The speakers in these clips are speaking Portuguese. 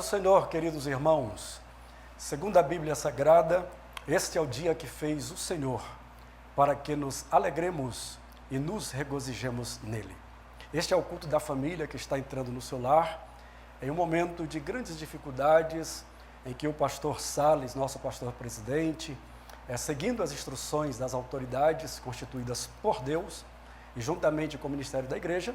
do Senhor, queridos irmãos. Segundo a Bíblia Sagrada, este é o dia que fez o Senhor, para que nos alegremos e nos regozijemos nele. Este é o culto da família que está entrando no seu lar, em um momento de grandes dificuldades, em que o pastor Salles, nosso pastor presidente, seguindo as instruções das autoridades constituídas por Deus, e juntamente com o Ministério da Igreja,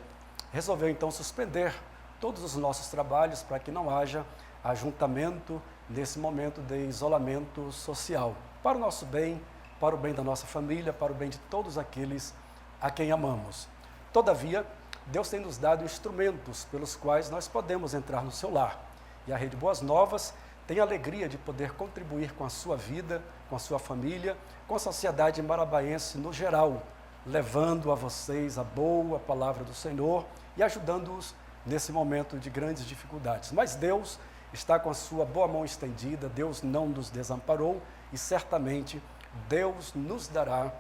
resolveu então suspender todos os nossos trabalhos para que não haja ajuntamento nesse momento de isolamento social, para o nosso bem, para o bem da nossa família, para o bem de todos aqueles a quem amamos. Todavia, Deus tem nos dado instrumentos pelos quais nós podemos entrar no seu lar. E a Rede Boas Novas tem a alegria de poder contribuir com a sua vida, com a sua família, com a sociedade marabaense no geral, levando a vocês a boa palavra do Senhor e ajudando-os nesse momento de grandes dificuldades. Mas Deus está com a sua boa mão estendida, Deus não nos desamparou e certamente Deus nos dará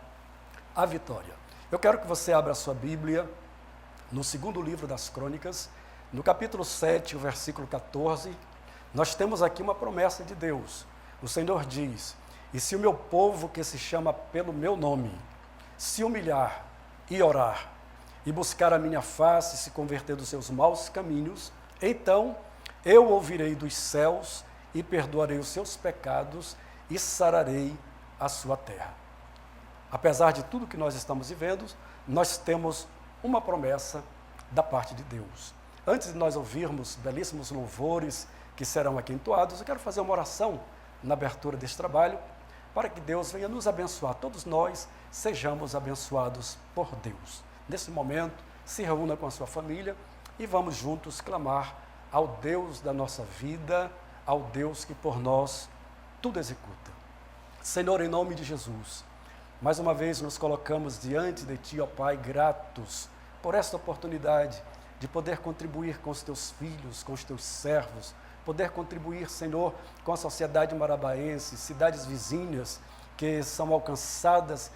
a vitória. Eu quero que você abra a sua Bíblia no segundo livro das Crônicas, no capítulo 7, o versículo 14, nós temos aqui uma promessa de Deus. O Senhor diz: "E se o meu povo que se chama pelo meu nome se humilhar e orar, e buscar a minha face e se converter dos seus maus caminhos, então eu ouvirei dos céus e perdoarei os seus pecados e sararei a sua terra." Apesar de tudo que nós estamos vivendo, nós temos uma promessa da parte de Deus. Antes de nós ouvirmos belíssimos louvores que serão aqui entoados, eu quero fazer uma oração na abertura deste trabalho, para que Deus venha nos abençoar, todos nós sejamos abençoados por Deus. Nesse momento, se reúna com a sua família e vamos juntos clamar ao Deus da nossa vida, ao Deus que por nós tudo executa. Senhor, em nome de Jesus, mais uma vez nos colocamos diante de Ti, ó Pai, gratos por esta oportunidade de poder contribuir com os Teus filhos, com os Teus servos, poder contribuir, Senhor, com a sociedade marabaense, cidades vizinhas que são alcançadas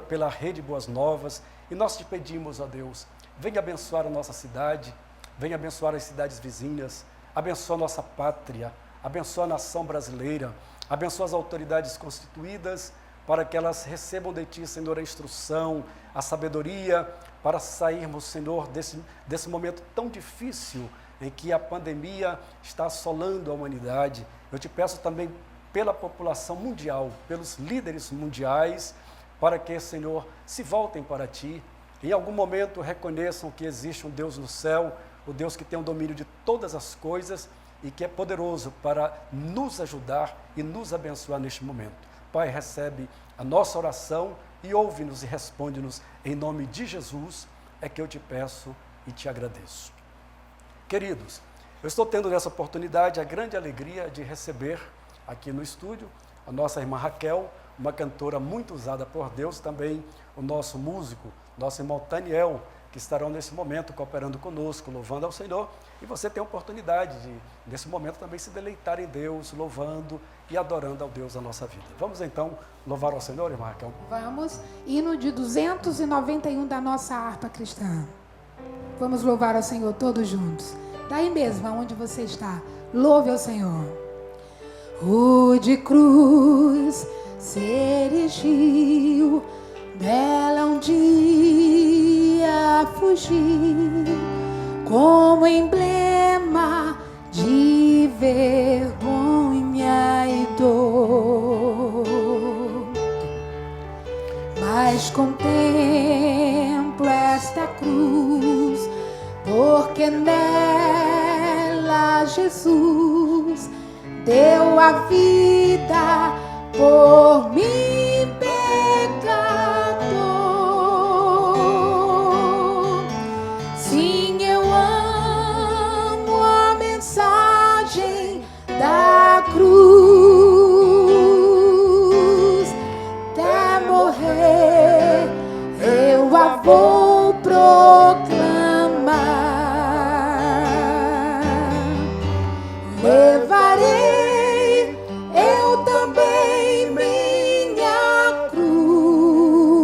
pela Rede Boas Novas. E nós te pedimos, ó Deus, venha abençoar a nossa cidade, venha abençoar as cidades vizinhas, abençoa a nossa pátria, abençoa a nação brasileira, abençoa as autoridades constituídas, para que elas recebam de Ti, Senhor, a instrução, a sabedoria, para sairmos, Senhor, desse momento tão difícil em que a pandemia está assolando a humanidade. Eu te peço também pela população mundial, pelos líderes mundiais, para que, Senhor, se voltem para Ti, em algum momento reconheçam que existe um Deus no céu, o Deus que tem o domínio de todas as coisas e que é poderoso para nos ajudar e nos abençoar neste momento. Pai, recebe a nossa oração e ouve-nos e responde-nos em nome de Jesus, é que eu te peço e te agradeço. Queridos, eu estou tendo nessa oportunidade a grande alegria de receber aqui no estúdio a nossa irmã Raquel, uma cantora muito usada por Deus, também o nosso músico, nosso irmão Taniel, que estarão nesse momento cooperando conosco, louvando ao Senhor, e você tem a oportunidade de, nesse momento, também se deleitar em Deus, louvando e adorando ao Deus da nossa vida. Vamos então louvar ao Senhor, irmã Raquel? Vamos, hino de 291 da nossa harpa cristã. Vamos louvar ao Senhor todos juntos. Daí mesmo, aonde você está, louve ao Senhor. Rude cruz se erigiu, dela um dia fugiu, como emblema de vergonha e dor. Mas contemplo esta cruz, porque nela Jesus deu a vida por mim, pecador. Sim, eu amo a mensagem da cruz. Até morrer eu a vou proclamar. Levarei eu também minha cruz,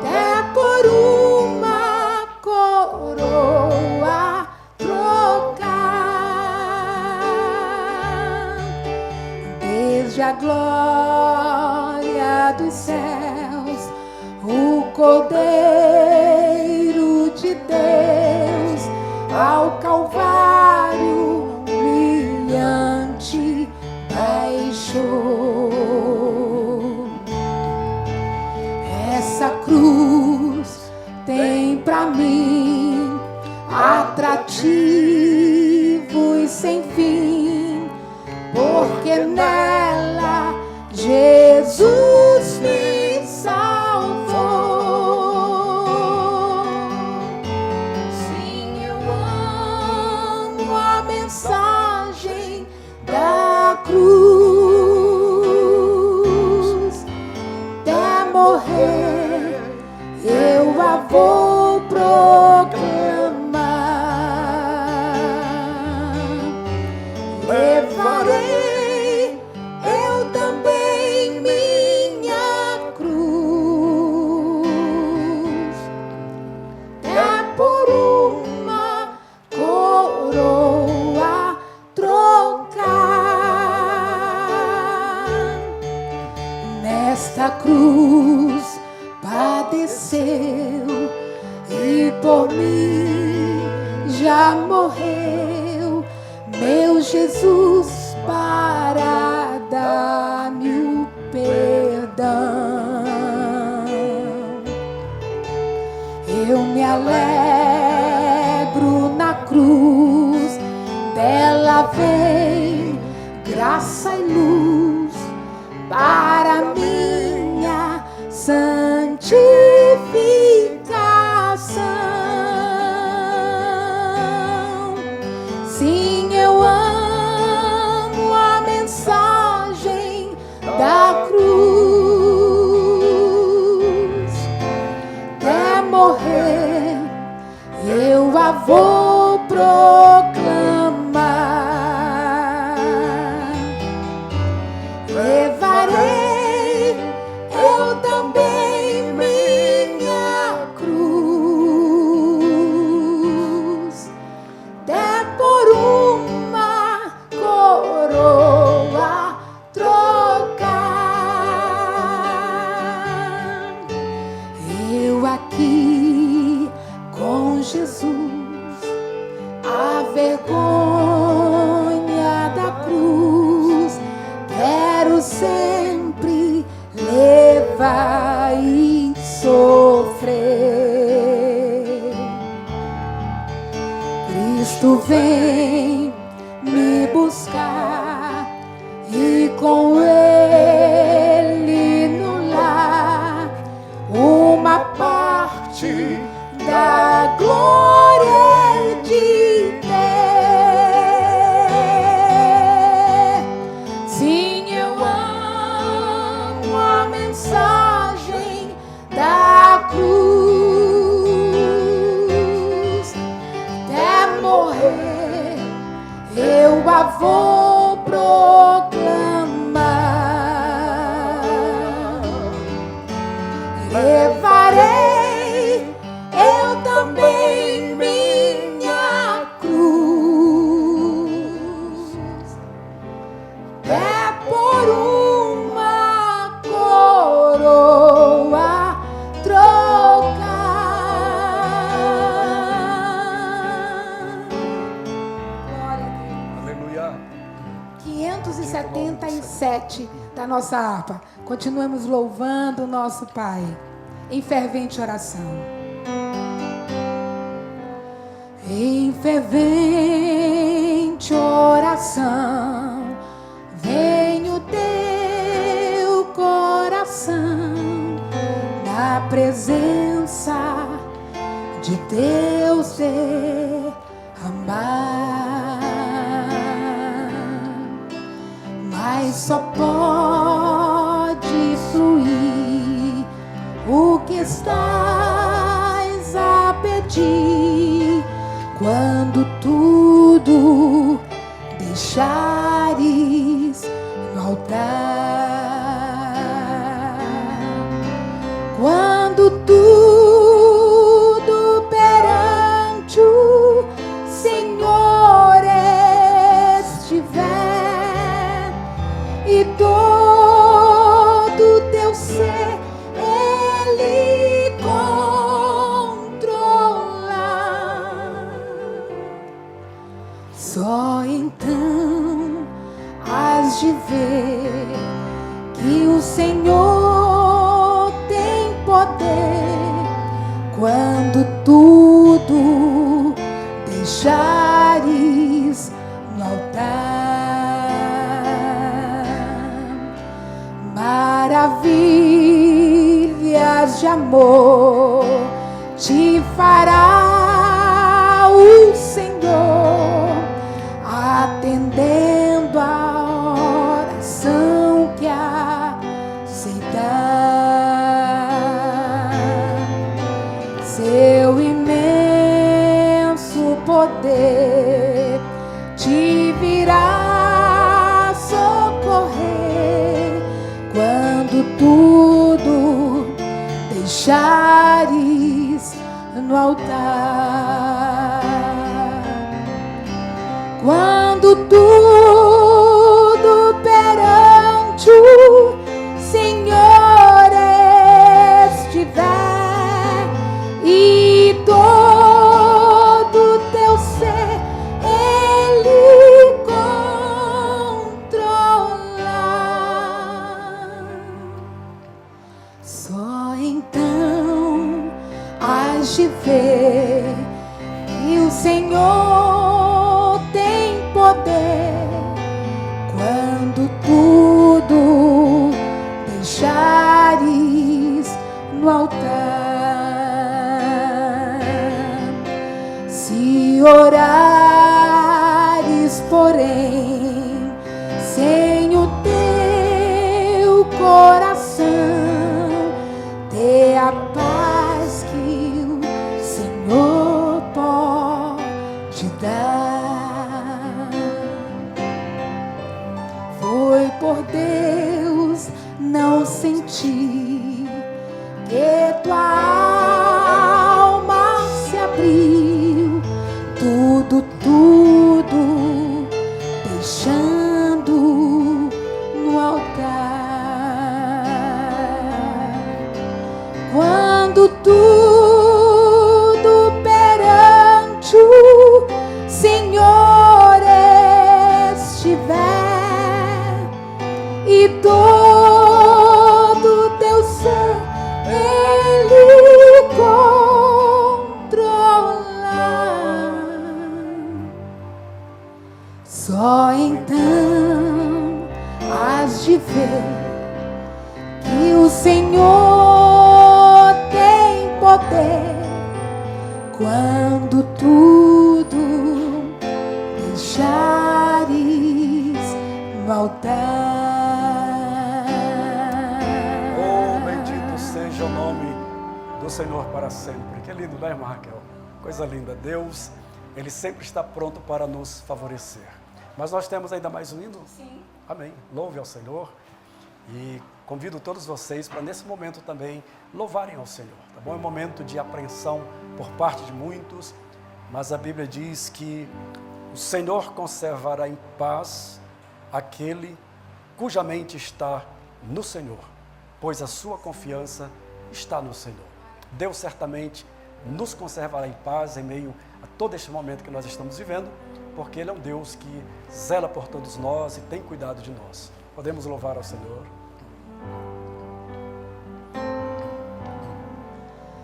até por uma coroa trocar. dos céus, o Cordeiro de Deus, ao Calvário humilhante baixou. Essa cruz tem pra mim atrativos sem fim, porque nela Jesus me salvou. Sim, eu amo a mensagem da cruz. Até morrer eu a vou proclamar. Levarei eu também minha cruz, é por uma coroa trocar. Nesta cruz padeceu e por mim já morreu meu Jesus para dar-me o perdão. Eu me alegro na cruz, dela vem graça e luz para minha santificação. Sim, eu amo a mensagem da cruz. Até morrer eu a vou proclamar. Levarei eu também minha cruz, até por uma coroa trocar. Eu aqui com Jesus, a vergonha da cruz quero sempre levar e sofrer. Cristo vem me buscar e com Ele no lar uma parte da glória de ter. Sim, eu amo a mensagem da cruz. Até morrer eu a vou proclamar. Levarei eu também minha cruz, é por uma coroa trocar. Glória a Deus. Aleluia. 577 da nossa harpa. Continuamos louvando o nosso Pai em fervente oração. Em fervente oração, vem o teu coração na presença de Deus derramar. Mas só pode fluir o que estás a pedir quando tudo deixares no altar. Quando tudo perante o Senhor estiver e todo teu ser de amor te fará o Senhor, atendendo a oração que aceitar. Seu imenso poder te virá socorrer quando tudo deixares no altar. Quando tudo perante o Senhor estiver e todo teu ser Ele controlar, só então hás de ver que o Senhor tem poder quando tudo deixares no altar. Se orares, porém, sem o teu coração, dê a paz que o Senhor pode dar. Foi por Deus não sentir que tua alma se abriu, tudo deixando no altar. Quando tudo perante o Senhor estiver e todo teu ser Ele controlar, só então hás de ver que o Senhor tem poder quando tudo deixares no altar. Oh, bendito seja o nome do Senhor para sempre. Que lindo, né, irmã Raquel? Coisa linda. Deus, Ele sempre está pronto para nos favorecer. Mas nós temos ainda mais um hino? Sim. Amém. Louve ao Senhor. E convido todos vocês para nesse momento também louvarem ao Senhor, tá bom? É um momento de apreensão por parte de muitos, mas a Bíblia diz que o Senhor conservará em paz aquele cuja mente está no Senhor, pois a sua confiança está no Senhor. Deus certamente nos conservará em paz em meio a todo este momento que nós estamos vivendo, porque Ele é um Deus que zela por todos nós e tem cuidado de nós. Podemos louvar ao Senhor.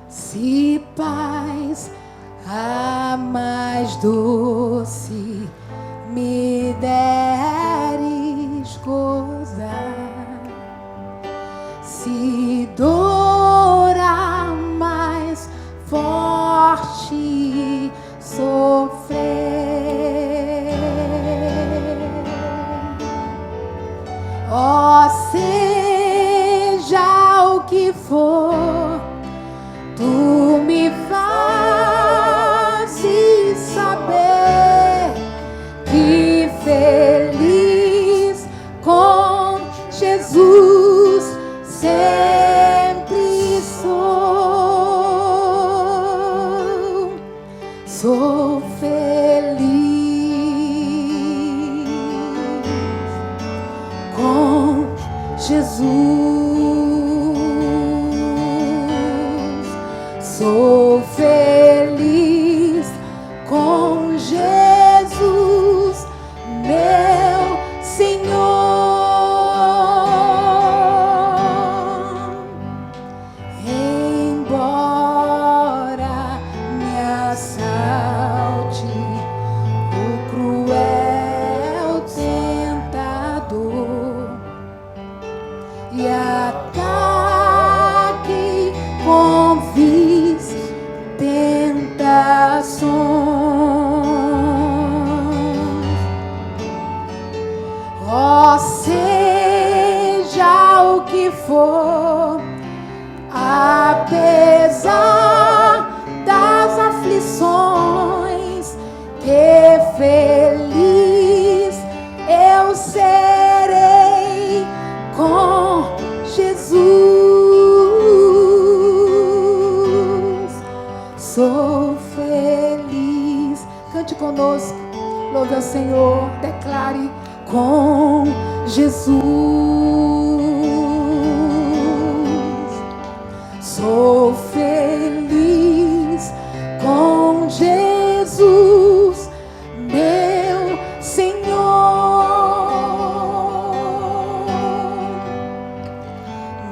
Se paz a mais doce me deres gozar, se dor a mais forte sofrer, ó, seja o que for, tu me fazes saber que feliz com Jesus sempre sou. Sou feliz Senhor. Declare com Jesus. Sou feliz com Jesus, meu Senhor.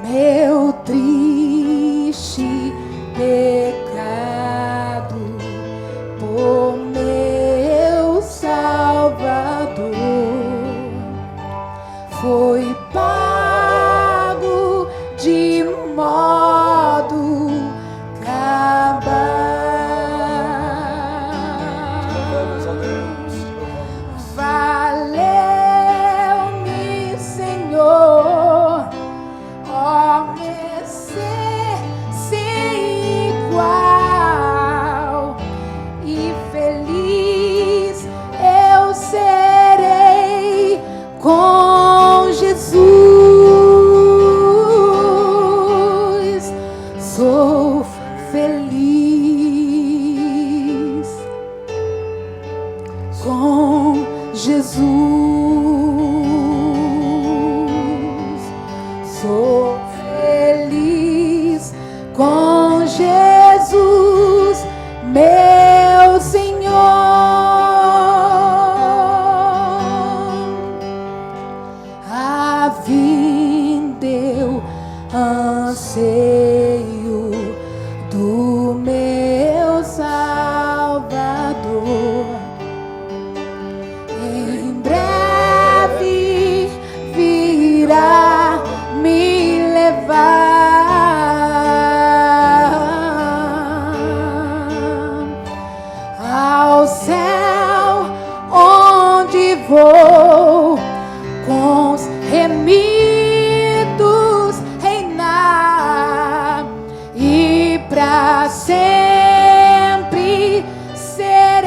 Meu triste pecado por meu Salvador foi pago de modo cabal. Louvamos a Deus. Valeu-me, Senhor, ó mercê sem igual, e feliz eu serei com Jesus. Sou feliz com Jesus. Sou feliz com Jesus, meu Senhor. A vinda eu anseio do meu Salvador. Em breve virá me levar ao céu, onde vou com os remidos reinar, e pra sempre serei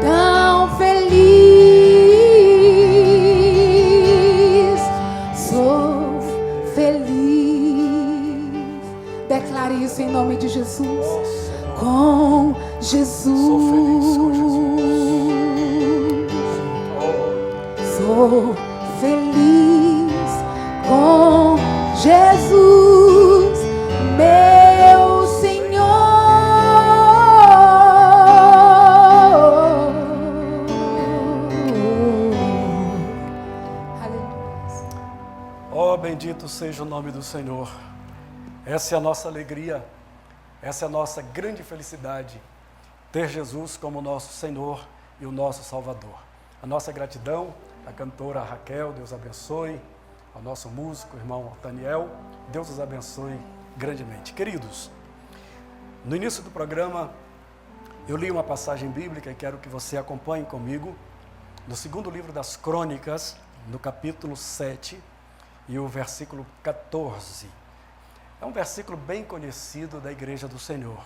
tão feliz. Sou feliz. Declare isso em nome de Jesus. Com Jesus. Sou feliz com Jesus. Sou feliz com Jesus, meu Senhor. Aleluia. Oh, bendito seja o nome do Senhor. Essa é a nossa alegria, essa é a nossa grande felicidade, ter Jesus como nosso Senhor e o nosso Salvador. A nossa gratidão à cantora Raquel, Deus abençoe, ao nosso músico, irmão Daniel, Deus os abençoe grandemente. Queridos, no início do programa, eu li uma passagem bíblica e quero que você acompanhe comigo, no segundo livro das Crônicas, no capítulo 7 e o versículo 14. É um versículo bem conhecido da Igreja do Senhor.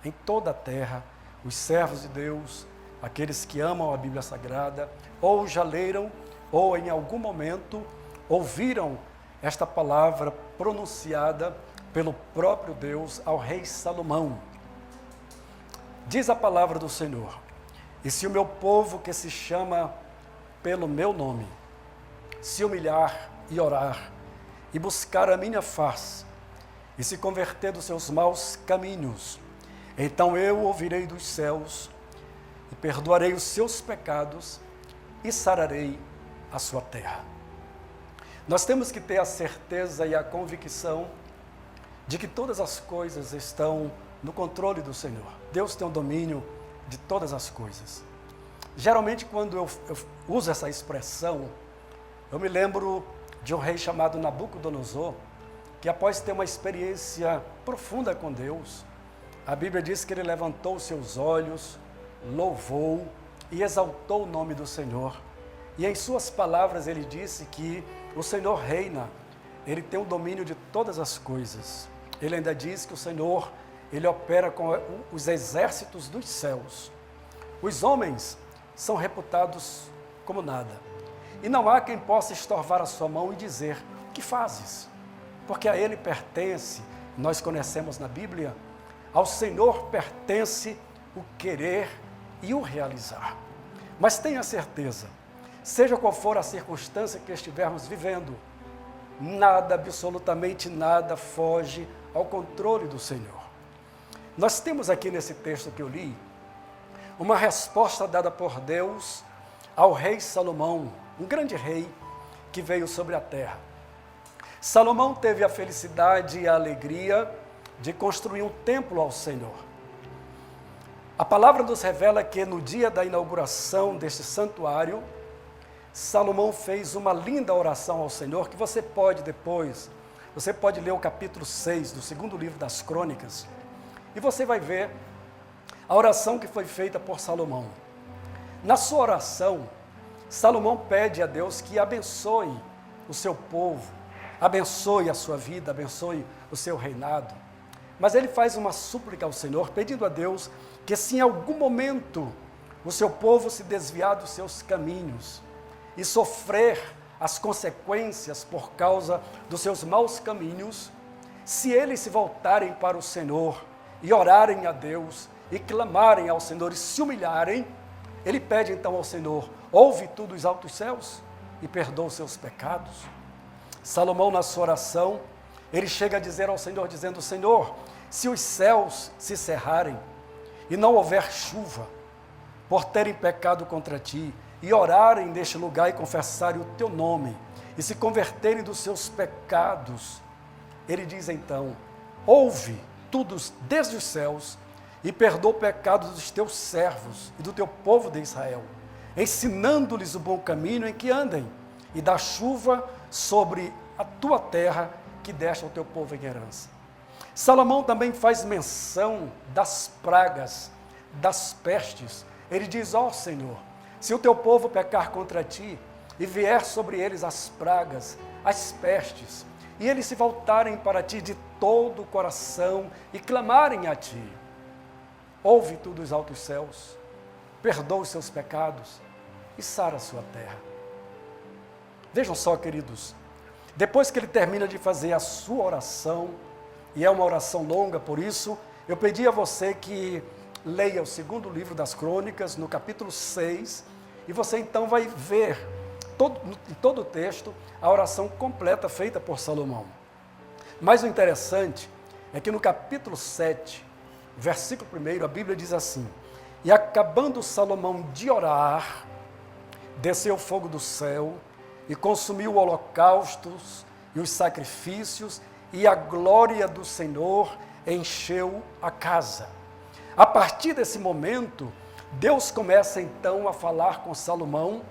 Em toda a terra, os servos de Deus, aqueles que amam a Bíblia Sagrada, ou já leram, ou em algum momento ouviram esta palavra pronunciada pelo próprio Deus ao rei Salomão. Diz a palavra do Senhor: e se o meu povo, que se chama pelo meu nome, se humilhar e orar, e buscar a minha face, e se converter dos seus maus caminhos, então eu ouvirei dos céus, e perdoarei os seus pecados, e sararei a sua terra. Nós temos que ter a certeza e a convicção de que todas as coisas estão no controle do Senhor. Deus tem o domínio de todas as coisas. Geralmente, quando eu uso essa expressão, eu me lembro de um rei chamado Nabucodonosor, que após ter uma experiência profunda com Deus, a Bíblia diz que ele levantou os seus olhos, louvou e exaltou o nome do Senhor. E em suas palavras ele disse que o Senhor reina, ele tem o domínio de todas as coisas. Ele ainda diz que o Senhor, ele opera com os exércitos dos céus. Os homens são reputados como nada. E não há quem possa estorvar a sua mão e dizer: que fazes? Porque a ele pertence, nós conhecemos na Bíblia, ao Senhor pertence o querer e o realizar. Mas tenha certeza, seja qual for a circunstância que estivermos vivendo, nada, absolutamente nada, foge ao controle do Senhor. Nós temos aqui nesse texto que eu li, uma resposta dada por Deus ao rei Salomão, um grande rei que veio sobre a terra. Salomão teve a felicidade e a alegria de construir um templo ao Senhor. A palavra nos revela que no dia da inauguração deste santuário, Salomão fez uma linda oração ao Senhor, que você pode depois, você pode ler o capítulo 6 do segundo livro das Crônicas, e você vai ver a oração que foi feita por Salomão. Na sua oração, Salomão pede a Deus que abençoe o seu povo, abençoe a sua vida, abençoe o seu reinado. Mas ele faz uma súplica ao Senhor, pedindo a Deus que se em algum momento o seu povo se desviar dos seus caminhos e sofrer as consequências por causa dos seus maus caminhos, se eles se voltarem para o Senhor e orarem a Deus e clamarem ao Senhor e se humilharem, ele pede então ao Senhor: ouve tu dos altos céus e perdoa os seus pecados. Salomão, na sua oração, ele chega a dizer ao Senhor, dizendo: Senhor, se os céus se cerrarem e não houver chuva, por terem pecado contra ti, e orarem neste lugar e confessarem o teu nome, e se converterem dos seus pecados, ele diz então: ouve tudo desde os céus e perdoa o pecado dos teus servos e do teu povo de Israel, ensinando-lhes o bom caminho em que andem, e dá chuva sobre a tua terra que deste ao teu povo em herança. Salomão também faz menção das pragas, das pestes. Ele diz: ó Senhor, se o teu povo pecar contra ti e vier sobre eles as pragas, as pestes, e eles se voltarem para ti de todo o coração e clamarem a ti, ouve tu dos altos céus, perdoa os seus pecados e sara a sua terra. Vejam só, queridos, depois que ele termina de fazer a sua oração, e é uma oração longa, por isso, eu pedi a você que leia o segundo livro das Crônicas, no capítulo 6, e você então vai ver, em todo o texto, a oração completa feita por Salomão. Mas o interessante é que no capítulo 7, versículo 1, a Bíblia diz assim: e acabando Salomão de orar, desceu fogo do céu e consumiu holocaustos e os sacrifícios, e a glória do Senhor encheu a casa. A partir desse momento, Deus começa então a falar com Salomão,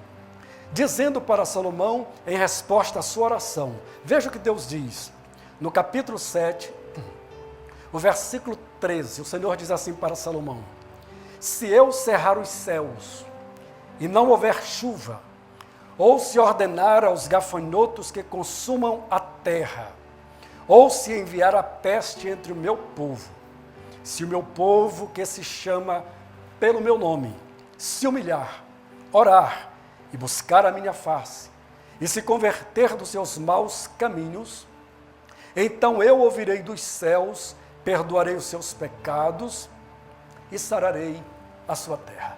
dizendo para Salomão, em resposta à sua oração, veja o que Deus diz, no capítulo 7, o versículo 13, o Senhor diz assim para Salomão: se eu cerrar os céus e não houver chuva, ou se ordenar aos gafanhotos que consumam a terra, ou se enviar a peste entre o meu povo, se o meu povo que se chama pelo meu nome se humilhar, orar e buscar a minha face, e se converter dos seus maus caminhos, então eu ouvirei dos céus, perdoarei os seus pecados e sararei a sua terra.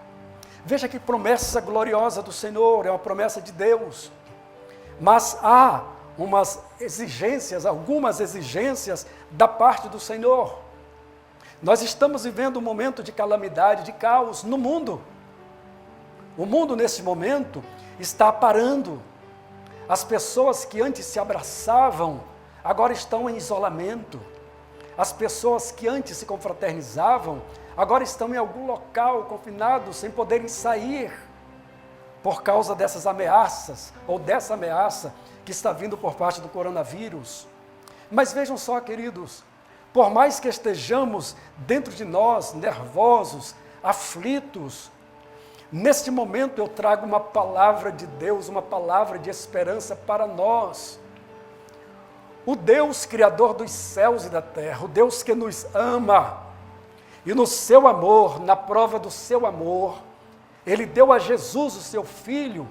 Veja que promessa gloriosa do Senhor, é uma promessa de Deus. Mas há algumas exigências da parte do Senhor. Nós estamos vivendo um momento de calamidade, de caos no mundo. O mundo, nesse momento, está parando. As pessoas que antes se abraçavam, agora estão em isolamento. As pessoas que antes se confraternizavam, agora estão em algum local confinados, sem poderem sair, por causa dessas ameaças, ou dessa ameaça que está vindo por parte do coronavírus. Mas vejam só, queridos, por mais que estejamos dentro de nós, nervosos, aflitos, neste momento eu trago uma palavra de Deus, uma palavra de esperança para nós. O Deus Criador dos céus e da terra, o Deus que nos ama, e no seu amor, na prova do seu amor, Ele deu a Jesus, o seu Filho,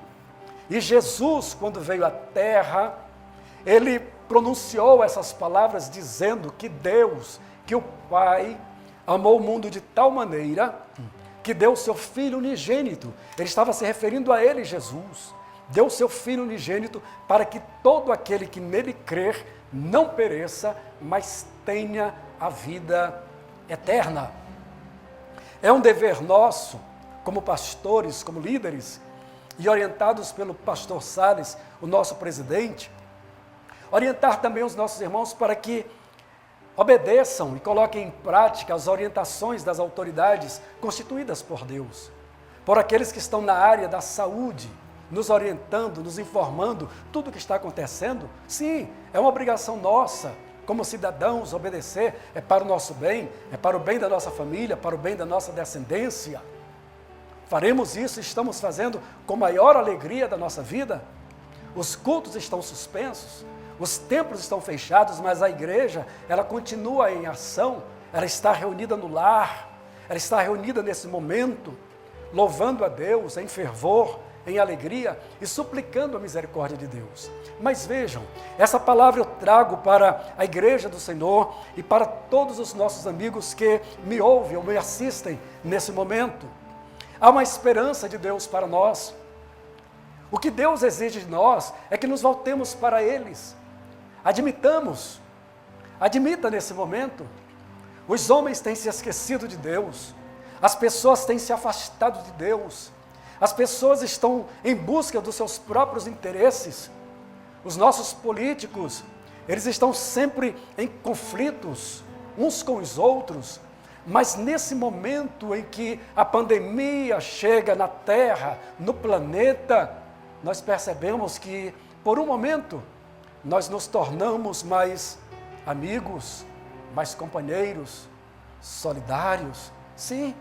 e Jesus, quando veio à terra, Ele pronunciou essas palavras dizendo que Deus, que o Pai, amou o mundo de tal maneira que deu o seu Filho unigênito. Ele estava se referindo a ele, Jesus. Deu o seu Filho unigênito para que todo aquele que nele crer não pereça, mas tenha a vida eterna. É um dever nosso, como pastores, como líderes, e orientados pelo pastor Salles, o nosso presidente, orientar também os nossos irmãos para que obedeçam e coloquem em prática as orientações das autoridades constituídas por Deus, por aqueles que estão na área da saúde, nos orientando, nos informando tudo o que está acontecendo. Sim, é uma obrigação nossa, como cidadãos, obedecer, é para o nosso bem, é para o bem da nossa família, para o bem da nossa descendência. Faremos isso, estamos fazendo com maior alegria da nossa vida. Os cultos estão suspensos, os templos estão fechados, mas a igreja, ela continua em ação, ela está reunida no lar, ela está reunida nesse momento, louvando a Deus em fervor, em alegria e suplicando a misericórdia de Deus. Mas vejam, essa palavra eu trago para a igreja do Senhor e para todos os nossos amigos que me ouvem ou me assistem nesse momento. Há uma esperança de Deus para nós. O que Deus exige de nós é que nos voltemos para eles. Admita nesse momento, os homens têm se esquecido de Deus, as pessoas têm se afastado de Deus, as pessoas estão em busca dos seus próprios interesses, os nossos políticos, eles estão sempre em conflitos uns com os outros, mas nesse momento em que a pandemia chega na Terra, no planeta, nós percebemos que, por um momento, nós nos tornamos mais amigos, mais companheiros, solidários. Sim,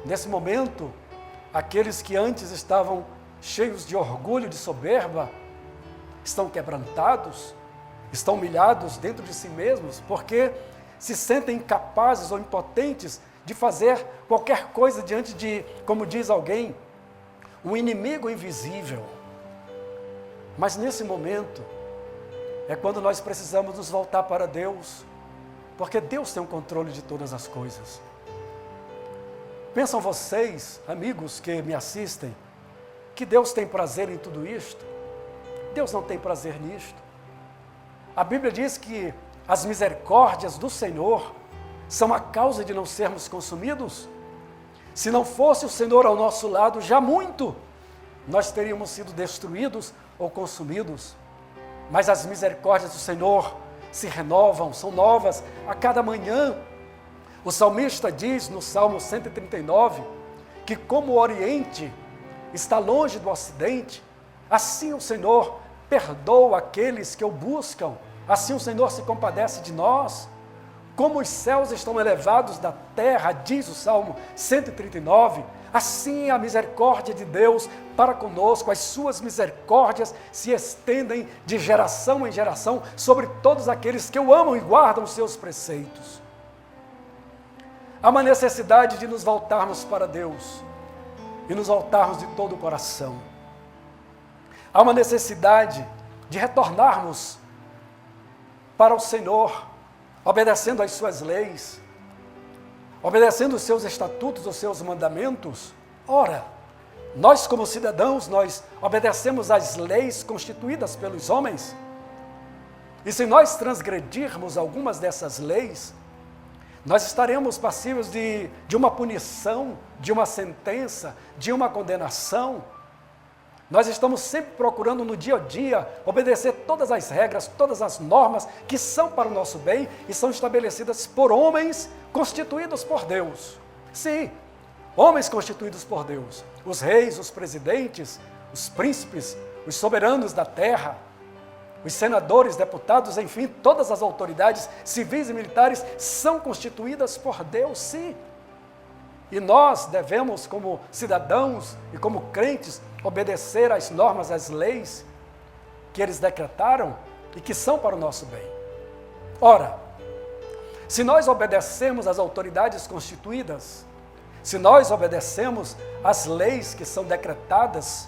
nesse momento, aqueles que antes estavam cheios de orgulho, de soberba, estão quebrantados, estão humilhados dentro de si mesmos, porque se sentem incapazes ou impotentes de fazer qualquer coisa diante de, como diz alguém, um inimigo invisível. Mas nesse momento, é quando nós precisamos nos voltar para Deus, porque Deus tem o controle de todas as coisas. Pensam vocês, amigos que me assistem, que Deus tem prazer em tudo isto? Deus não tem prazer nisto. A Bíblia diz que as misericórdias do Senhor são a causa de não sermos consumidos. Se não fosse o Senhor ao nosso lado, já muito, nós teríamos sido destruídos ou consumidos. Mas as misericórdias do Senhor se renovam, são novas a cada manhã. O salmista diz no Salmo 139, que como o Oriente está longe do Ocidente, assim o Senhor perdoa aqueles que o buscam, assim o Senhor se compadece de nós. Como os céus estão elevados da terra, diz o Salmo 139, assim a misericórdia de Deus para conosco, as suas misericórdias se estendem de geração em geração sobre todos aqueles que o amam e guardam os seus preceitos. Há uma necessidade de nos voltarmos para Deus e nos voltarmos de todo o coração. Há uma necessidade de retornarmos para o Senhor, obedecendo às suas leis, obedecendo os seus estatutos, os seus mandamentos. Ora, nós como cidadãos, nós obedecemos às leis constituídas pelos homens. E se nós transgredirmos algumas dessas leis, nós estaremos passíveis de uma punição, de uma sentença, de uma condenação. Nós estamos sempre procurando no dia a dia obedecer todas as regras, todas as normas que são para o nosso bem e são estabelecidas por homens constituídos por Deus. Sim, homens constituídos por Deus. Os reis, os presidentes, os príncipes, os soberanos da terra, os senadores, deputados, enfim, todas as autoridades civis e militares são constituídas por Deus, sim. E nós devemos, como cidadãos e como crentes, obedecer às normas, às leis que eles decretaram e que são para o nosso bem. Ora, se nós obedecemos às autoridades constituídas, se nós obedecemos às leis que são decretadas,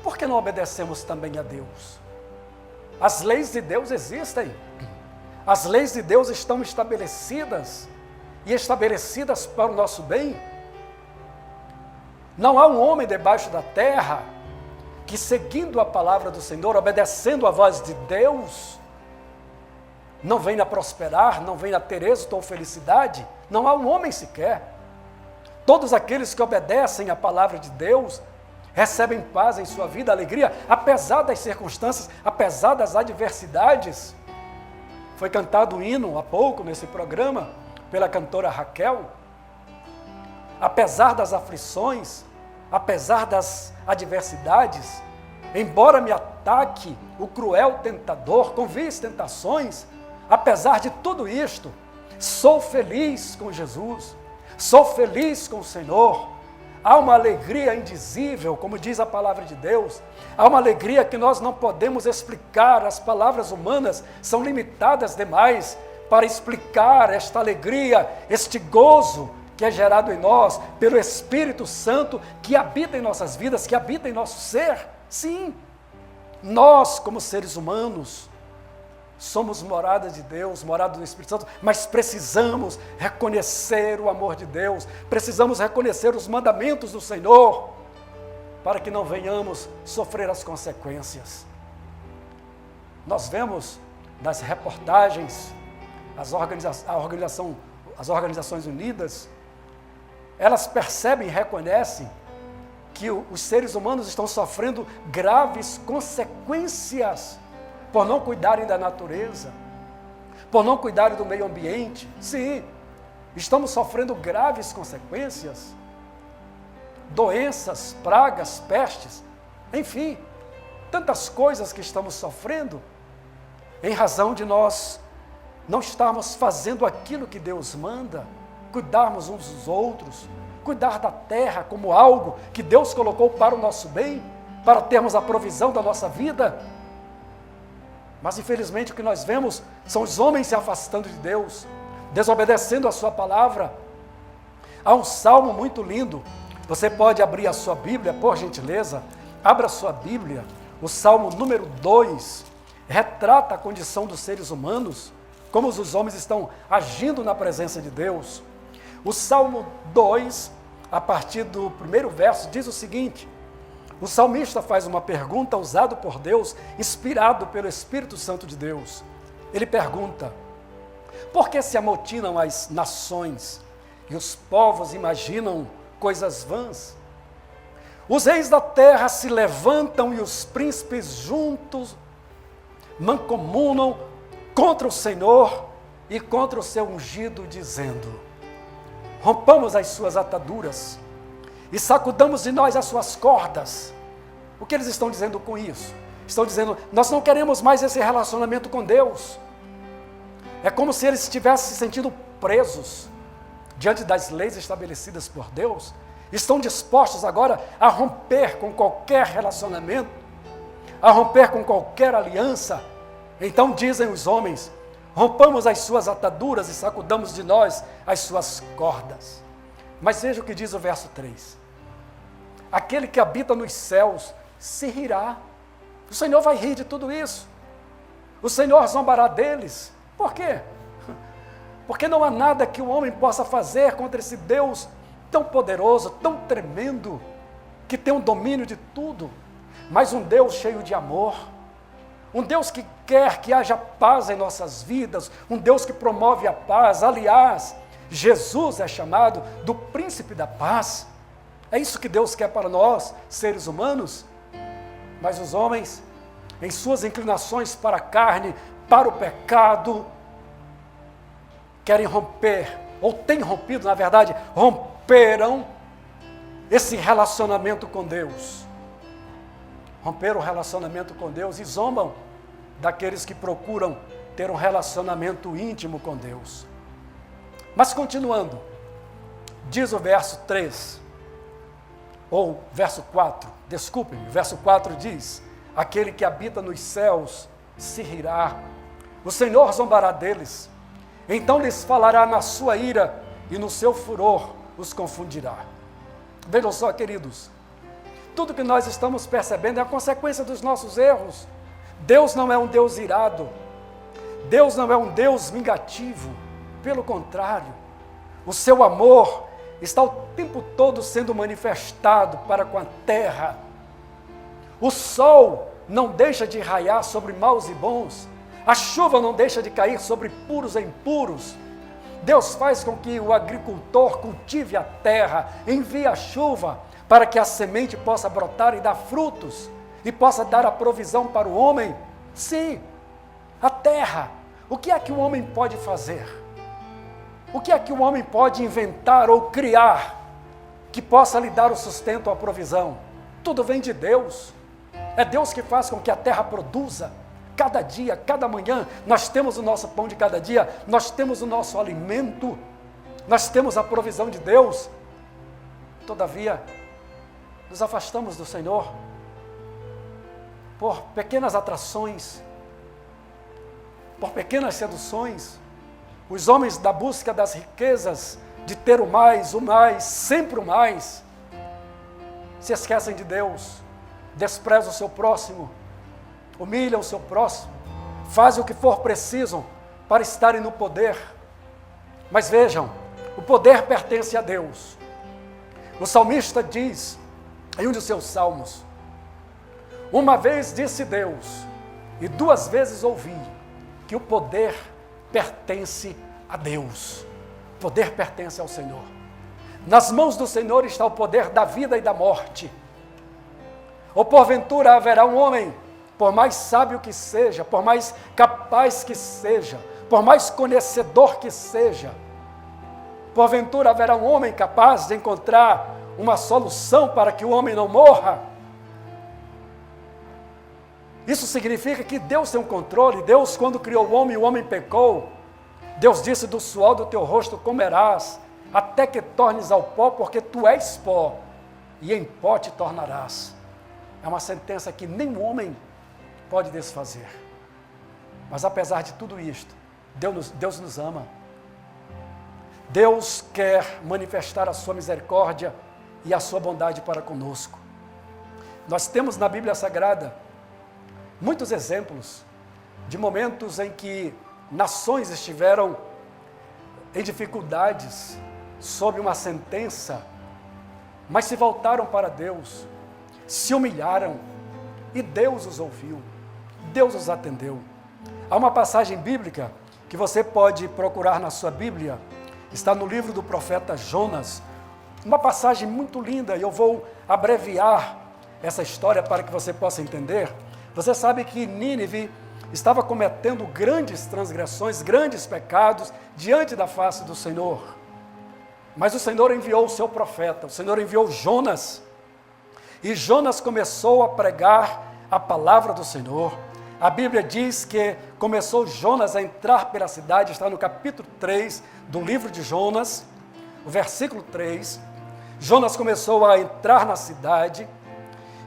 por que não obedecemos também a Deus? As leis de Deus existem. As leis de Deus estão estabelecidas e estabelecidas para o nosso bem. Não há um homem debaixo da terra que, seguindo a palavra do Senhor, obedecendo a voz de Deus, não venha prosperar, não venha ter êxito ou felicidade. Não há um homem sequer. Todos aqueles que obedecem à palavra de Deus recebem paz em sua vida, alegria, apesar das circunstâncias, apesar das adversidades. Foi cantado um hino há pouco nesse programa pela cantora Raquel. Apesar das aflições, apesar das adversidades, embora me ataque o cruel tentador com vis tentações, apesar de tudo isto, sou feliz com Jesus, sou feliz com o Senhor. Há uma alegria indizível, como diz a palavra de Deus, há uma alegria que nós não podemos explicar, as palavras humanas são limitadas demais para explicar esta alegria, este gozo que é gerado em nós pelo Espírito Santo que habita em nossas vidas, que habita em nosso ser. Sim, nós como seres humanos somos morada de Deus, morada do Espírito Santo, mas precisamos reconhecer o amor de Deus, precisamos reconhecer os mandamentos do Senhor, para que não venhamos sofrer as consequências. Nós vemos nas reportagens, as Organizações Unidas, elas percebem e reconhecem que os seres humanos estão sofrendo graves consequências por não cuidarem da natureza, por não cuidarem do meio ambiente. Sim, estamos sofrendo graves consequências, doenças, pragas, pestes, enfim, tantas coisas que estamos sofrendo em razão de nós não estarmos fazendo aquilo que Deus manda, cuidarmos uns dos outros, cuidar da terra como algo que Deus colocou para o nosso bem, para termos a provisão da nossa vida. Mas infelizmente o que nós vemos são os homens se afastando de Deus, desobedecendo a sua palavra. Há um salmo muito lindo, você pode abrir a sua Bíblia, por gentileza, abra a sua Bíblia, o salmo número 2, retrata a condição dos seres humanos, como os homens estão agindo na presença de Deus. O salmo 2, a partir do primeiro verso, diz o seguinte: o salmista faz uma pergunta usada por Deus, inspirado pelo Espírito Santo de Deus. Ele pergunta: por que se amotinam as nações e os povos imaginam coisas vãs? Os reis da terra se levantam e os príncipes juntos mancomunam contra o Senhor e contra o seu ungido, dizendo: rompamos as suas ataduras e sacudamos de nós as suas cordas. O que eles estão dizendo com isso? Estão dizendo: nós não queremos mais esse relacionamento com Deus. É como se eles estivessem se sentindo presos diante das leis estabelecidas por Deus. Estão dispostos agora a romper com qualquer relacionamento, a romper com qualquer aliança. Então dizem os homens: rompamos as suas ataduras e sacudamos de nós as suas cordas. Mas veja o que diz o verso 3. Aquele que habita nos céus se rirá. O Senhor vai rir de tudo isso. O Senhor zombará deles. Por quê? Porque não há nada que o homem possa fazer contra esse Deus tão poderoso, tão tremendo, que tem um domínio de tudo, mas um Deus cheio de amor, um Deus que quer que haja paz em nossas vidas, um Deus que promove a paz. Aliás, Jesus é chamado do príncipe da paz. É isso que Deus quer para nós, seres humanos. Mas os homens, em suas inclinações para a carne, para o pecado, querem romper, ou têm rompido, na verdade, romperam esse relacionamento com Deus. Romperam o relacionamento com Deus e zombam daqueles que procuram ter um relacionamento íntimo com Deus. Mas continuando, diz o verso 3, ou verso 4, desculpem, o verso 4 diz: aquele que habita nos céus se rirá, o Senhor zombará deles, então lhes falará na sua ira e no seu furor os confundirá. Vejam só, queridos, tudo que nós estamos percebendo é a consequência dos nossos erros. Deus não é um Deus irado, Deus não é um Deus vingativo, pelo contrário, o seu amor está o tempo todo sendo manifestado para com a terra. O sol não deixa de raiar sobre maus e bons, a chuva não deixa de cair sobre puros e impuros. Deus faz com que o agricultor cultive a terra, envie a chuva, para que a semente possa brotar e dar frutos, e possa dar a provisão para o homem. Sim, a terra. O que é que o homem pode fazer? O que é que o homem pode inventar ou criar que possa lhe dar o sustento, a provisão? Tudo vem de Deus. É Deus que faz com que a terra produza. Cada dia, cada manhã, nós temos o nosso pão de cada dia, nós temos o nosso alimento, nós temos a provisão de Deus. Todavia, nos afastamos do Senhor por pequenas atrações, por pequenas seduções. Os homens da busca das riquezas, de ter o mais, sempre o mais, se esquecem de Deus, desprezam o seu próximo, humilham o seu próximo, fazem o que for preciso para estarem no poder. Mas vejam, o poder pertence a Deus. O salmista diz, em um de seus salmos, uma vez disse Deus, e duas vezes ouvi, que o poder pertence a Deus. O poder pertence ao Senhor. Nas mãos do Senhor está o poder da vida e da morte. Ou porventura haverá um homem, por mais sábio que seja, por mais capaz que seja, por mais conhecedor que seja, porventura haverá um homem capaz de encontrar uma solução para que o homem não morra? Isso significa que Deus tem um controle. Deus, quando criou o homem pecou. Deus disse, do suor do teu rosto comerás, até que tornes ao pó, porque tu és pó, e em pó te tornarás. É uma sentença que nenhum homem pode desfazer. Mas apesar de tudo isto, Deus nos ama. Deus quer manifestar a sua misericórdia e a sua bondade para conosco. Nós temos na Bíblia Sagrada muitos exemplos de momentos em que nações estiveram em dificuldades, sob uma sentença, mas se voltaram para Deus, se humilharam, e Deus os ouviu, Deus os atendeu. Há uma passagem bíblica que você pode procurar na sua Bíblia, está no livro do profeta Jonas, uma passagem muito linda, e eu vou abreviar essa história para que você possa entender. Você sabe que Nínive estava cometendo grandes transgressões, grandes pecados diante da face do Senhor. Mas o Senhor enviou o seu profeta, o Senhor enviou Jonas. E Jonas começou a pregar a palavra do Senhor. A Bíblia diz que começou Jonas a entrar pela cidade, está no capítulo 3 do livro de Jonas, o versículo 3. Jonas começou a entrar na cidade,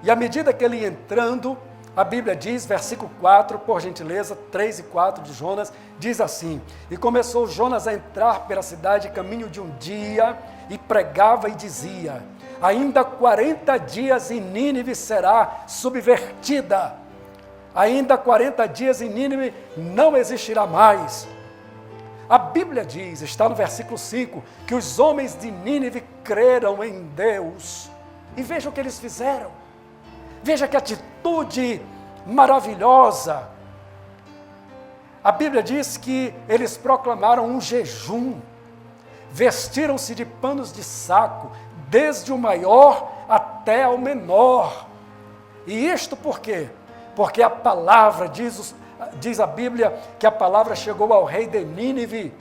e à medida que ele ia entrando, a Bíblia diz, versículo 4, por gentileza, 3 e 4 de Jonas, diz assim: e começou Jonas a entrar pela cidade caminho de um dia, e pregava e dizia, ainda 40 dias e Nínive será subvertida. Ainda 40 dias e Nínive não existirá mais. A Bíblia diz, está no versículo 5, que os homens de Nínive creram em Deus. E veja o que eles fizeram. Veja que atitude maravilhosa. A Bíblia diz que eles proclamaram um jejum, vestiram-se de panos de saco, desde o maior até ao menor. E isto por quê? Porque a palavra, diz a Bíblia, que a palavra chegou ao rei de Nínive.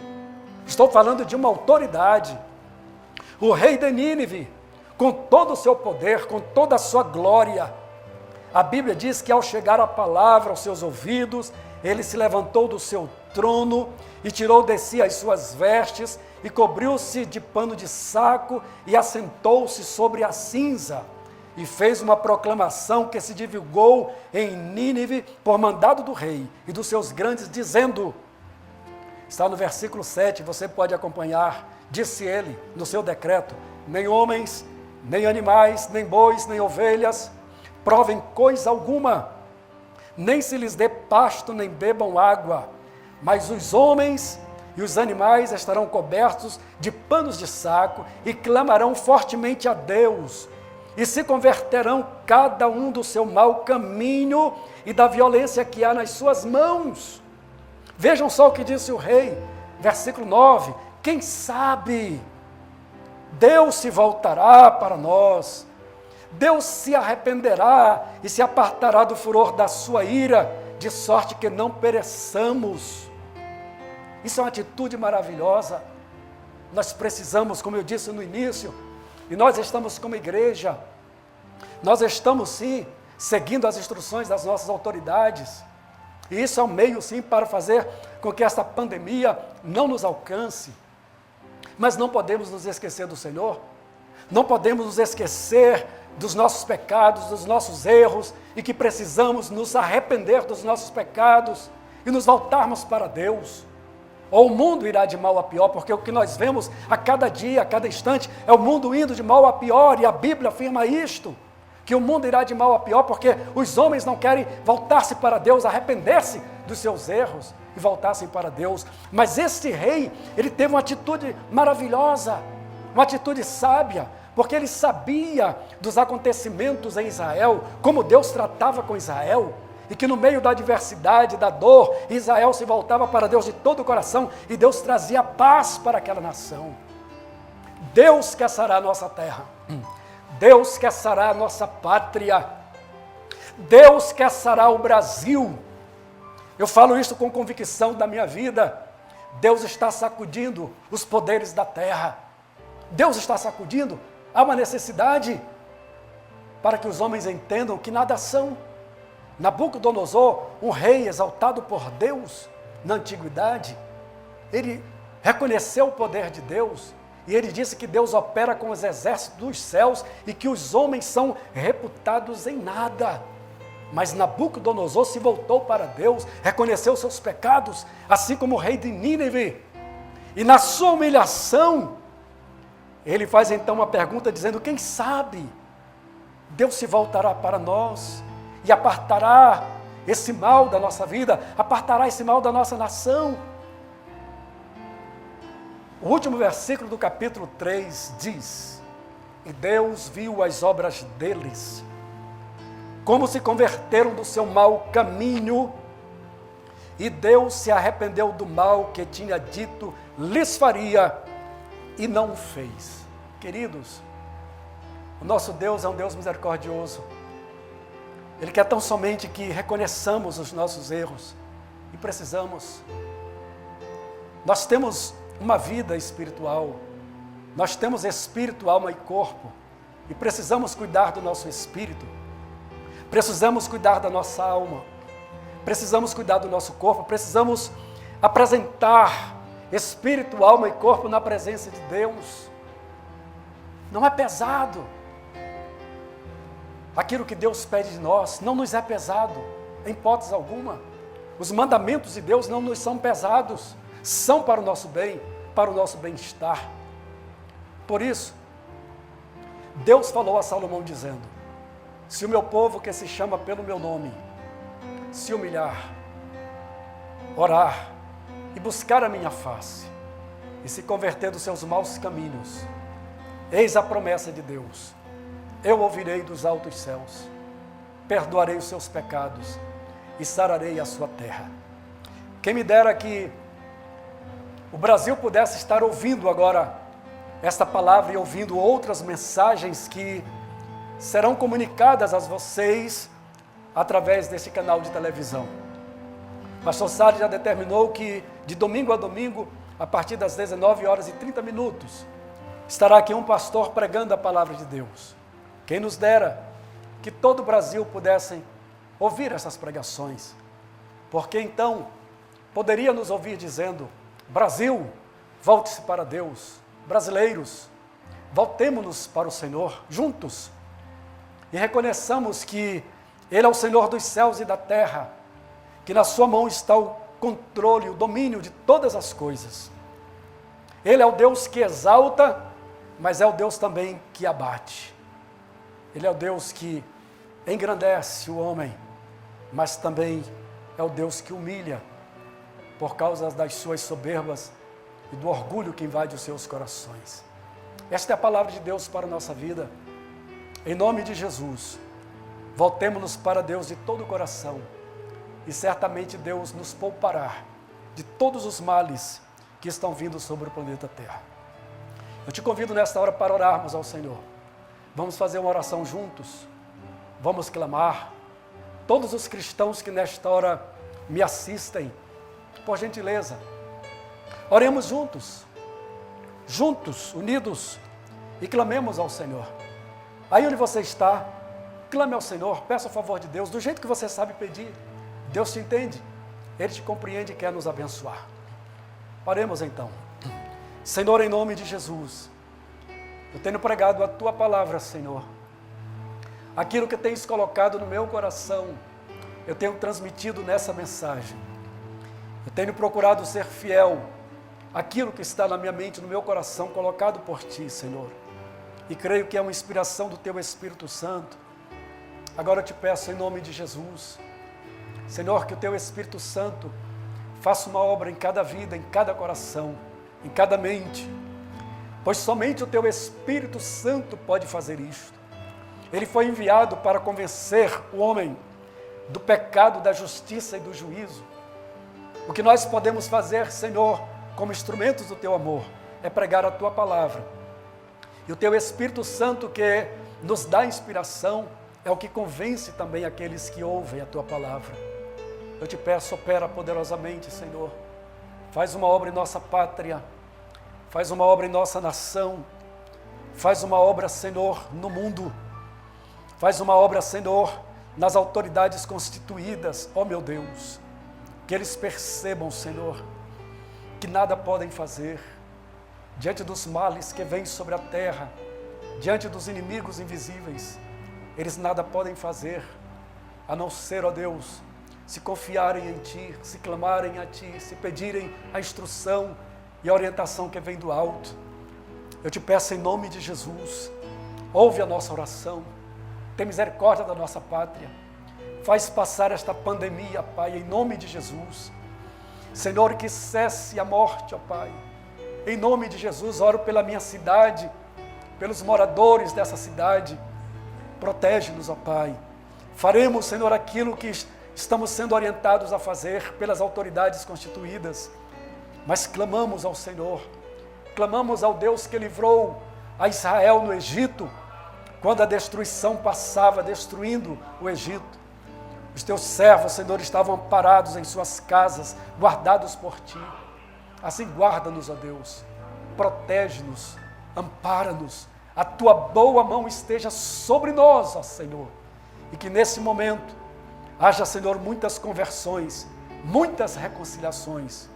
Estou falando de uma autoridade. O rei de Nínive, com todo o seu poder, com toda a sua glória, a Bíblia diz que ao chegar a palavra aos seus ouvidos, ele se levantou do seu trono e tirou de si as suas vestes e cobriu-se de pano de saco e assentou-se sobre a cinza e fez uma proclamação que se divulgou em Nínive por mandado do rei e dos seus grandes, dizendo, está no versículo 7, você pode acompanhar, disse ele no seu decreto, nem homens, nem animais, nem bois, nem ovelhas, provem coisa alguma, nem se lhes dê pasto, nem bebam água, mas os homens e os animais estarão cobertos de panos de saco e clamarão fortemente a Deus, e se converterão cada um do seu mau caminho e da violência que há nas suas mãos. Vejam só o que disse o rei, versículo 9, quem sabe, Deus se voltará para nós, Deus se arrependerá e se apartará do furor da sua ira, de sorte que não pereçamos. Isso é uma atitude maravilhosa. Nós precisamos, como eu disse no início, e nós estamos como igreja, nós estamos sim, seguindo as instruções das nossas autoridades, e isso é um meio sim para fazer com que esta pandemia não nos alcance, mas não podemos nos esquecer do Senhor, não podemos nos esquecer dos nossos pecados, dos nossos erros, e que precisamos nos arrepender dos nossos pecados e nos voltarmos para Deus. Ou o mundo irá de mal a pior, porque o que nós vemos a cada dia, a cada instante, é o mundo indo de mal a pior, e a Bíblia afirma isto, que o mundo irá de mal a pior, porque os homens não querem voltar-se para Deus, arrepender-se dos seus erros e voltar-se para Deus. Mas este rei, ele teve uma atitude maravilhosa, uma atitude sábia, porque ele sabia dos acontecimentos em Israel, como Deus tratava com Israel, e que no meio da adversidade, da dor, Israel se voltava para Deus de todo o coração, e Deus trazia paz para aquela nação. Deus quer sarar a nossa terra, Deus quer sarar a nossa pátria, Deus quer sarar o Brasil. Eu falo isso com convicção da minha vida. Deus está sacudindo os poderes da terra, Deus está sacudindo. Há uma necessidade para que os homens entendam que nada são. Nabucodonosor, um rei exaltado por Deus na antiguidade, ele reconheceu o poder de Deus e ele disse que Deus opera com os exércitos dos céus e que os homens são reputados em nada. Mas Nabucodonosor se voltou para Deus, reconheceu seus pecados, assim como o rei de Nínive. E na sua humilhação, ele faz então uma pergunta dizendo, quem sabe Deus se voltará para nós e apartará esse mal da nossa vida, apartará esse mal da nossa nação. O último versículo do capítulo 3 diz, e Deus viu as obras deles, como se converteram do seu mau caminho, e Deus se arrependeu do mal que tinha dito lhes faria, e não o fez. Queridos, o nosso Deus é um Deus misericordioso. Ele quer tão somente que reconheçamos os nossos erros, e precisamos. Nós temos uma vida espiritual, nós temos espírito, alma e corpo, e precisamos cuidar do nosso espírito, precisamos cuidar da nossa alma, precisamos cuidar do nosso corpo, precisamos apresentar espírito, alma e corpo na presença de Deus. Não é pesado. Aquilo que Deus pede de nós não nos é pesado, em hipótese alguma. Os mandamentos de Deus não nos são pesados, são para o nosso bem, para o nosso bem-estar. Por isso, Deus falou a Salomão dizendo, se o meu povo que se chama pelo meu nome, se humilhar, orar e buscar a minha face, e se converter dos seus maus caminhos, eis a promessa de Deus, eu ouvirei dos altos céus, perdoarei os seus pecados e sararei a sua terra. Quem me dera que o Brasil pudesse estar ouvindo agora esta palavra e ouvindo outras mensagens que serão comunicadas a vocês através desse canal de televisão. O pastor Sade já determinou que de domingo a domingo, a partir das 19h30, estará aqui um pastor pregando a palavra de Deus. Quem nos dera que todo o Brasil pudesse ouvir essas pregações, porque então poderia nos ouvir dizendo, Brasil, volte-se para Deus. Brasileiros, voltemo-nos para o Senhor juntos e reconheçamos que Ele é o Senhor dos céus e da terra, que na sua mão está o controle, o domínio de todas as coisas. Ele é o Deus que exalta, mas é o Deus também que abate. Ele é o Deus que engrandece o homem, mas também é o Deus que humilha. por causa das suas soberbas e do orgulho que invade os seus corações. Esta é a palavra de Deus para a nossa vida. Em nome de Jesus, voltemos-nos para Deus de todo o coração e certamente Deus nos poupará de todos os males que estão vindo sobre o planeta Terra. Eu te convido nesta hora para orarmos ao Senhor. Vamos fazer uma oração juntos, vamos clamar. Todos os cristãos que nesta hora me assistem, por gentileza, oremos juntos, unidos, e clamemos ao Senhor. Aí onde você está, clame ao Senhor, peça o favor de Deus, do jeito que você sabe pedir. Deus te entende, Ele te compreende e quer nos abençoar. Oremos então. Senhor, em nome de Jesus, eu tenho pregado a Tua palavra, Senhor. Aquilo que tens colocado no meu coração, eu tenho transmitido nessa mensagem. Eu tenho procurado ser fiel àquilo que está na minha mente, no meu coração, colocado por Ti, Senhor. E creio que é uma inspiração do Teu Espírito Santo. Agora eu te peço em nome de Jesus, Senhor, que o Teu Espírito Santo faça uma obra em cada vida, em cada coração, em cada mente, pois somente o Teu Espírito Santo pode fazer isto. Ele foi enviado para convencer o homem do pecado, da justiça e do juízo. O que nós podemos fazer, Senhor, como instrumentos do Teu amor, é pregar a Tua palavra. E o Teu Espírito Santo que nos dá inspiração é o que convence também aqueles que ouvem a Tua palavra. Eu te peço, opera poderosamente, Senhor. Faz uma obra em nossa pátria, faz uma obra em nossa nação, faz uma obra, Senhor, no mundo, faz uma obra, Senhor, nas autoridades constituídas, ó meu Deus, que eles percebam, Senhor, que nada podem fazer diante dos males que vêm sobre a terra, diante dos inimigos invisíveis. Eles nada podem fazer, a não ser, ó Deus, se confiarem em Ti, se clamarem a Ti, se pedirem a instrução e a orientação que vem do alto. Eu te peço em nome de Jesus, ouve a nossa oração, tem misericórdia da nossa pátria, faz passar esta pandemia, Pai, em nome de Jesus. Senhor, que cesse a morte, ó Pai. Em nome de Jesus, oro pela minha cidade, pelos moradores dessa cidade. Protege-nos, ó Pai. Faremos, Senhor, aquilo que estamos sendo orientados a fazer pelas autoridades constituídas. Mas clamamos ao Senhor, clamamos ao Deus que livrou a Israel no Egito, quando a destruição passava, destruindo o Egito. Os Teus servos, Senhor, estavam amparados em suas casas, guardados por Ti. Assim guarda-nos, ó Deus, protege-nos, ampara-nos, a Tua boa mão esteja sobre nós, ó Senhor, e que nesse momento haja, Senhor, muitas conversões, muitas reconciliações,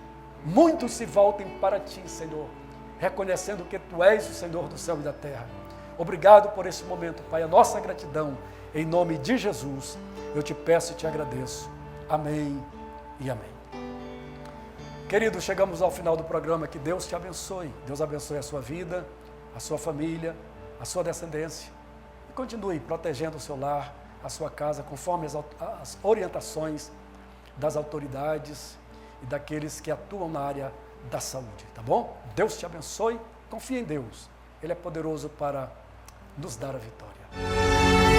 muitos se voltem para Ti, Senhor, reconhecendo que Tu és o Senhor do céu e da terra. Obrigado por esse momento, Pai, a nossa gratidão, em nome de Jesus, eu te peço e te agradeço. Amém e amém. Querido, chegamos ao final do programa, que Deus te abençoe. Deus abençoe a sua vida, a sua família, a sua descendência. E continue protegendo o seu lar, a sua casa, conforme as orientações das autoridades e daqueles que atuam na área da saúde, tá bom? Deus te abençoe, confie em Deus. Ele é poderoso para nos dar a vitória.